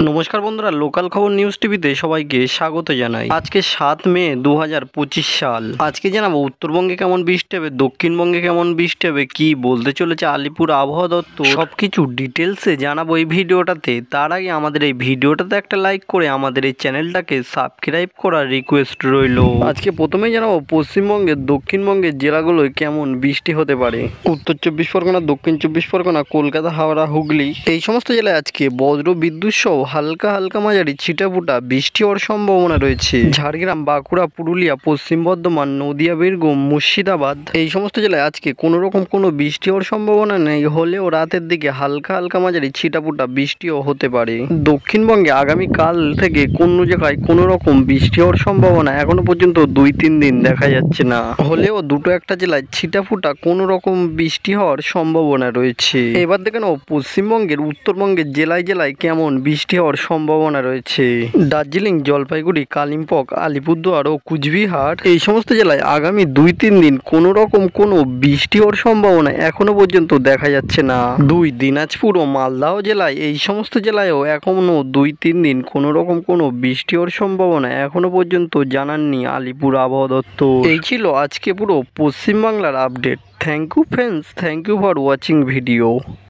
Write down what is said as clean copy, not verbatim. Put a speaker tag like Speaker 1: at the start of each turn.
Speaker 1: নমস্কার বন্ধুরা, লোকাল খবর নিউজ টিভিতে সবাইকে স্বাগত জানাই। আজকে 7 মে 2025 সাল। আজকে জানাবো উত্তরবঙ্গে কেমন বৃষ্টি হবে, দক্ষিণবঙ্গে কেমন বৃষ্টি হবে, কি বলতে চলেছে আলিপুর আবহাওয়া দপ্তর, সবকিছু ডিটেলসে জানাবো এই ভিডিওটাতে। তার আগে আমাদের এই ভিডিওটাতে একটা লাইক করে আমাদের এই চ্যানেলটাকে সাবস্ক্রাইব করার রিকোয়েস্ট রইল। আজকে প্রথমেই জানাবো পশ্চিমবঙ্গের দক্ষিণবঙ্গের জেলাগুলোয় কেমন বৃষ্টি হতে পারে। উত্তর 24 পরগনা, দক্ষিণ 24 পরগনা, কলকাতা, হাওড়া, হুগলি এই সমস্ত জেলায় আজকে বজ্র বিদ্যুৎ সহ হালকা হালকা মাঝারি ছিটাফোঁটা বৃষ্টি হওয়ার সম্ভাবনা রয়েছে। ঝাড়গ্রাম, বাঁকুড়া, পুরুলিয়া, পশ্চিম বর্ধমান, নদিয়া, বীরভূম, মুর্শিদাবাদ এই সমস্ত জেলায় আজকে কোনো রকম কোনো বৃষ্টি হওয়ার সম্ভাবনা নেই, হলেও রাতের দিকে হালকা হালকা মাঝারি ছিটাফোঁটা বৃষ্টিও হতে পারে। দক্ষিণবঙ্গে আগামীকাল থেকে কোনো জায়গায় কোনো রকম বৃষ্টি হওয়ার সম্ভাবনা এখনো পর্যন্ত 2-3 দিন দেখা যাচ্ছে না, হলেও দুটো একটা জেলায় ছিটাফোঁটা কোনো রকম বৃষ্টি হওয়ার সম্ভাবনা রয়েছে। এবার দেখে নাও পশ্চিমবঙ্গের উত্তরবঙ্গের জেলায় জেলায় কেমন বৃষ্টি হওয়ার সম্ভাবনা রয়েছে। দার্জিলিং, জলপাইগুড়ি, কালিম্পং, আলিপুরদুয়ার ও কুচবিহার এই সমস্ত জেলায় আগামী 2-3 দিন কোনো রকম কোনো বৃষ্টি হওয়ার সম্ভাবনা এখনো পর্যন্ত দেখা যাচ্ছে না। দিনাজপুর ও মালদহ জেলায় এই সমস্ত জেলায়ও এখনো 2-3 দিন কোনো রকম কোনো বৃষ্টি হওয়ার সম্ভাবনা এখনো পর্যন্ত জানাননি আলিপুর আবহাওয়া দপ্তর। এই ছিল আজকে পুরো পশ্চিমবাংলার আপডেট। Thank you friends, thank you for watching video.